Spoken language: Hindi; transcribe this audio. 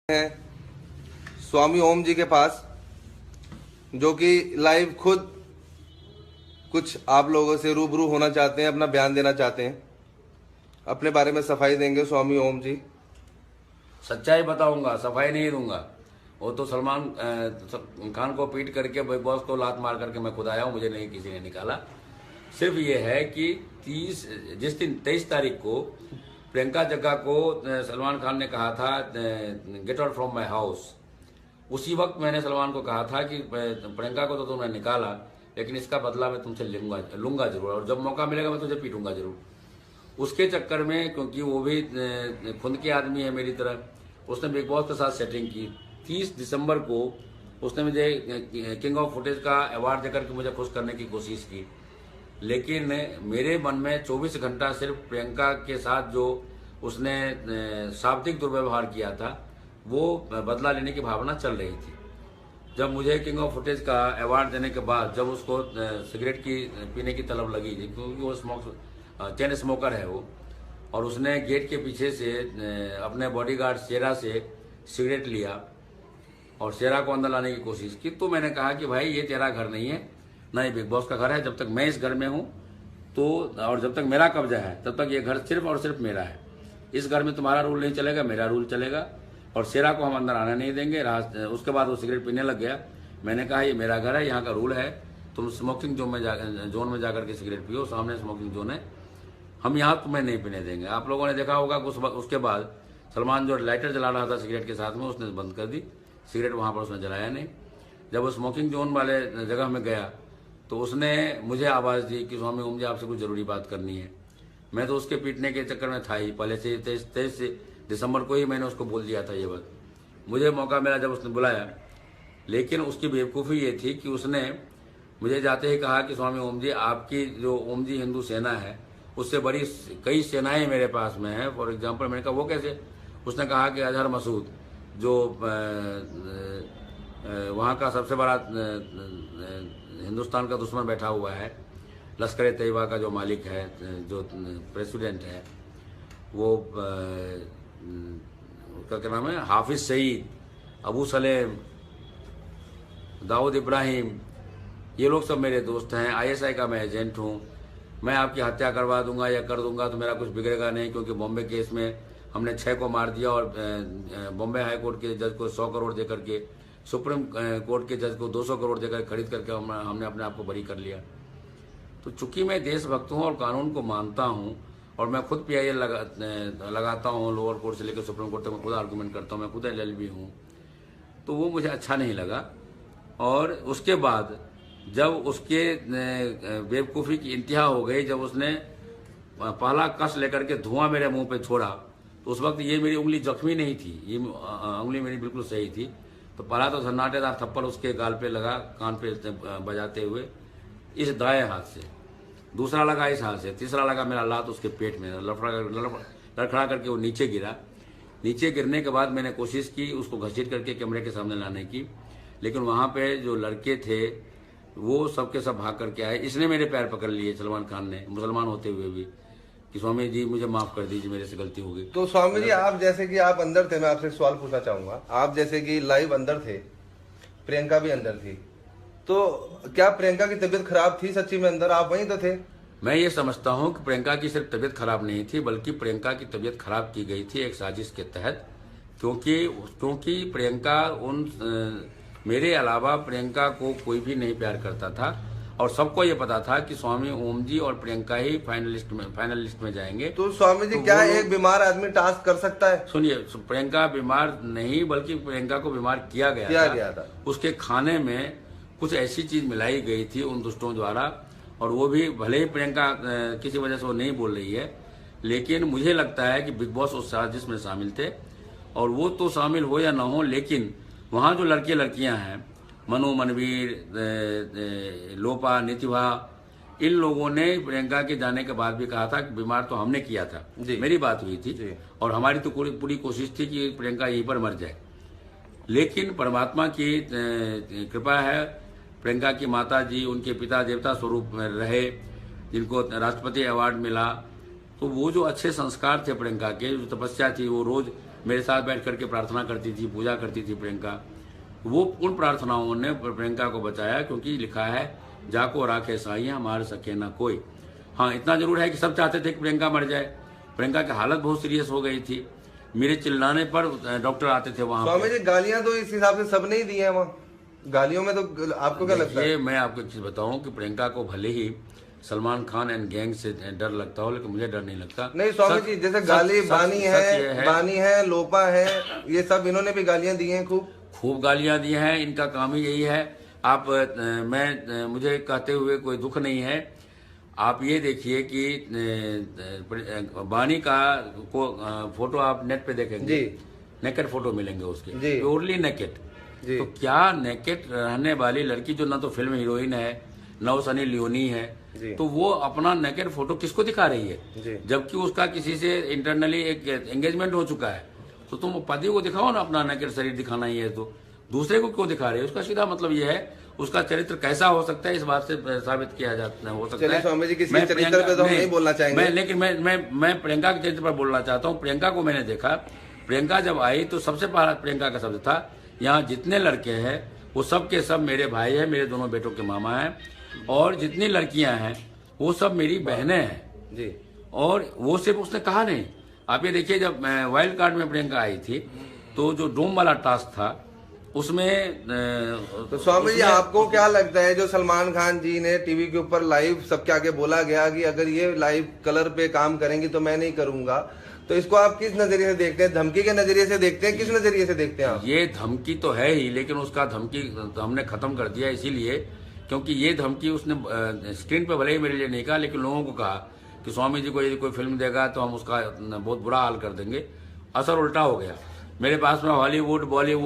हैं स्वामी ओम जी के पास, जो कि लाइव खुद कुछ आप लोगों से रूबरू होना चाहते हैं, अपना बयान देना चाहते हैं, अपने बारे में सफाई देंगे स्वामी ओम जी। सच्चाई बताऊंगा, सफाई नहीं दूंगा। वो तो सलमान खान को पीट करके बिग बॉस को लात मार करके मैं खुद आया हूँ, मुझे नहीं किसी ने निकाला। सिर्फ ये है कि 23 तारीख को प्रियंका जग्गा को सलमान खान ने कहा था get out from my house. उसी वक्त मैंने सलमान को कहा था कि प्रियंका को तो तुमने निकाला, लेकिन इसका बदला मैं तुमसे लूंगा जरूर, और जब मौका मिलेगा मैं तुझे पीटूंगा जरूर। उसके चक्कर में, क्योंकि वो भी खुद के आदमी है मेरी तरह, उसने बिग बॉस के साथ सेटिंग की। 30 दिसंबर को उसने मुझे किंग ऑफ फुटेज का अवार्ड देकर के मुझे खुश करने की कोशिश की, लेकिन मेरे मन में 24 घंटा सिर्फ प्रियंका के साथ जो उसने शाब्दिक दुर्व्यवहार किया था, वो बदला लेने की भावना चल रही थी। जब मुझे किंग ऑफ फुटेज का अवार्ड देने के बाद जब उसको सिगरेट की पीने की तलब लगी, क्योंकि वो चेन स्मोकर है वो, और उसने गेट के पीछे से अपने बॉडीगार्ड शेरा से सिगरेट लिया और शेरा को अंदर लाने की कोशिश की, तो मैंने कहा कि भाई ये तेरा घर नहीं है, ना ये बिग बॉस का घर है। जब तक मैं इस घर में हूँ तो, और जब तक मेरा कब्जा है, तब तक ये घर सिर्फ और सिर्फ मेरा है। इस घर में तुम्हारा रूल नहीं चलेगा, मेरा रूल चलेगा, और शेरा को हम अंदर आने नहीं देंगे। उसके बाद वो सिगरेट पीने लग गया। मैंने कहा ये मेरा घर है, यहाँ का रूल है, तुम स्मोकिंग जोन में जाकर के सिगरेट पियो, सामने स्मोकिंग जोन है, हम यहाँ तुम्हें नहीं पीने देंगे। आप लोगों ने देखा होगा उसके बाद सलमान जो लाइटर जला रहा था सिगरेट के साथ में, उसने बंद कर दी सिगरेट, वहाँ पर उसने जलाया नहीं। जब वो स्मोकिंग जोन वाले जगह में गया तो उसने मुझे आवाज़ दी कि स्वामी ओम जी आपसे कुछ ज़रूरी बात करनी है। मैं तो उसके पीटने के चक्कर में था ही, पहले से 23 दिसंबर को ही मैंने उसको बोल दिया था ये बात। मुझे मौका मिला जब उसने बुलाया, लेकिन उसकी बेवकूफ़ी ये थी कि उसने मुझे जाते ही कहा कि स्वामी ओम जी आपकी जो ओम जी हिंदू सेना है, उससे बड़ी कई सेनाएं मेरे पास में हैं। फॉर एग्जाम्पल मैंने कहा वो कैसे? उसने कहा कि अजहर मसूद जो वहाँ का सबसे बड़ा हिंदुस्तान का दुश्मन बैठा हुआ है, लश्कर तैयबा का जो मालिक है, जो प्रेसिडेंट है, वो उसका क्या नाम है, हाफिज सईद, अबू सलेम, दाऊद इब्राहिम, ये लोग सब मेरे दोस्त हैं। ISI का मैं एजेंट हूँ। मैं आपकी हत्या करवा दूंगा या कर दूंगा तो मेरा कुछ बिगड़ेगा नहीं, क्योंकि बॉम्बे केस में हमने 6 को मार दिया और बॉम्बे हाई कोर्ट के जज को 100 करोड़ देकर के, सुप्रीम कोर्ट के जज को 200 करोड़ देकर खरीद करके हमने अपने आप को बरी कर लिया। तो चूंकि मैं देशभक्त हूँ और कानून को मानता हूँ, और मैं खुद PIL लगाता हूँ, लोअर कोर्ट से लेकर सुप्रीम कोर्ट तक मैं खुद आर्गूमेंट करता हूँ, मैं खुद LLB हूँ, तो वो मुझे अच्छा नहीं लगा। और उसके बाद जब उसके बेवकूफ़ी की इंतहा हो गई, जब उसने पहला कस लेकर के धुआं मेरे मुंह पे छोड़ा, तो उस वक्त ये मेरी उंगली जख्मी नहीं थी, ये उंगली मेरी बिल्कुल सही थी। तो पहला तो सन्नाटेदार थप्पड़ उसके गाल पे लगा, कान पे बजाते हुए, इस दाएं हाथ से, दूसरा लगा इस हाथ से, तीसरा लगा मेरा लात उसके पेट में, लड़खड़ा करके वो नीचे गिरा। नीचे गिरने के बाद मैंने कोशिश की उसको घसीट करके कैमरे के सामने लाने की, लेकिन वहाँ पे जो लड़के थे वो सबके सब भाग करके आए। इसने मेरे पैर पकड़ लिए, सलमान खान ने, मुसलमान होते हुए भी, कि स्वामी जी मुझे माफ कर दीजिए, मेरे से गलती हो गई। तो स्वामी जी, आप जैसे कि आप अंदर थे, मैं आपसे सवाल पूछना चाहूंगा। आप जैसे कि लाइव अंदर थे, प्रियंका भी अंदर थी, तो क्या प्रियंका की तबीयत खराब थी सच्ची में अंदर? आप वहीं तो थे। मैं ये समझता हूँ कि प्रियंका की सिर्फ तबीयत खराब नहीं थी, बल्कि प्रियंका की तबीयत खराब की गई थी एक साजिश के तहत, क्योंकि प्रियंका मेरे अलावा प्रियंका को कोई भी नहीं प्यार करता था, और सबको ये पता था कि स्वामी ओम जी और प्रियंका ही फाइनल लिस्ट में जाएंगे। तो स्वामी जी, क्या एक बीमार आदमी टास्क कर सकता है? सुनिए, प्रियंका बीमार नहीं, बल्कि प्रियंका को बीमार किया गया था। उसके खाने में कुछ ऐसी चीज मिलाई गई थी उन दुष्टों द्वारा, और वो भी भले ही प्रियंका किसी वजह से वो नहीं बोल रही है, लेकिन मुझे लगता है कि बिग बॉस उस साजिश में शामिल थे। और वो तो शामिल हो या ना हो, लेकिन वहाँ जो लड़के लड़कियां हैं, मनु, मनवीर, लोपा, नितिभा, इन लोगों ने प्रियंका के जाने के बाद भी कहा था कि बीमार तो हमने किया था, मेरी बात हुई थी, और हमारी तो पूरी कोशिश थी कि प्रियंका यहीं पर मर जाए। लेकिन परमात्मा की कृपा है, प्रियंका की माता जी उनके पिता देवता स्वरूप में रहे, जिनको राष्ट्रपति अवार्ड मिला, तो वो जो अच्छे संस्कार थे प्रियंका के, जो तपस्या थी, वो रोज मेरे साथ बैठ करके प्रार्थना करती थी, पूजा करती थी प्रियंका। वो उन प्रार्थनाओं ने प्रियंका को बचाया, क्योंकि लिखा है जाको राखे साइयां मार सके ना कोई। हाँ, इतना जरूर है कि सब चाहते थे कि प्रियंका मर जाए। प्रियंका की हालत बहुत सीरियस हो गई थी। मेरे चिल्लाने पर डॉक्टर आते थे वहां। स्वामी जी, गालियां तो इस हिसाब से सब नहीं दी है वहाँ, गालियों में तो आपको क्या लगता है? ये मैं आपको एक चीज बताऊं कि प्रियंका को भले ही सलमान खान एंड गैंग से डर लगता हो, लेकिन मुझे डर नहीं लगता। नहीं स्वामी जी, जैसे गाली बानी है, लोपा है, ये सब इन्होंने भी गालियां दी हैं, खूब गालियां दी हैं। इनका काम ही यही है। आप मुझे कहते हुए कोई दुख नहीं है। आप ये देखिए कि बानी का फोटो आप नेट पे देखेंगे जी, नेकेड फोटो मिलेंगे उसके, जी, प्योरली नेकेड। तो क्या नेकेड रहने वाली लड़की जो ना तो फिल्म हीरोइन है, ना वो सनी लियोनी है, तो वो अपना नेकेड फोटो किसको दिखा रही है? जबकि उसका किसी से इंटरनली एक एंगेजमेंट हो चुका है। तो तुम पति को दिखाओ ना अपना नेकेड शरीर दिखाना ही है, तो दूसरे को क्यों दिखा रहे हो? उसका सीधा मतलब ये है उसका चरित्र कैसा हो सकता है, इस बात से साबित किया जाता हो सकता है। स्वामी जी, किसी चरित्र पे तो हम नहीं बोलना चाहेंगे, लेकिन मैं प्रियंका के चरित्र पर बोलना चाहता हूँ। प्रियंका को मैंने देखा, प्रियंका जब आई तो सबसे पहला प्रियंका का शब्द था, यहाँ जितने लड़के हैं वो सब के सब मेरे भाई हैं, मेरे दोनों बेटों के मामा हैं, और जितनी लड़कियां हैं वो सब मेरी बहनें हैं जी। और वो सिर्फ उसने कहा नहीं, आप ये देखिए, जब वाइल्ड कार्ड में प्रियंका आई थी तो जो डोम वाला टास्क था उसमें तो स्वामी जी, आपको क्या लगता है जो सलमान खान जी ने टीवी के ऊपर लाइव सबके आगे बोला गया कि अगर ये लाइव कलर पे काम करेंगी तो मैं नहीं करूंगा, तो इसको आप किस नजरिए से देखते हैं? धमकी के नजरिए से देखते हैं, किस नजरिए से देखते हैं आप? ये धमकी तो है ही, लेकिन उसका धमकी हमने खत्म कर दिया इसीलिए क्योंकि ये धमकी उसने स्क्रीन पे भले ही मेरे लिए नहीं कहा, लेकिन लोगों को कहा कि स्वामी जी को यदि कोई फिल्म देगा तो हम उसका बहुत बुरा हाल कर देंगे। असर उल्टा हो गया। मेरे पास में हॉलीवुड, बॉलीवुड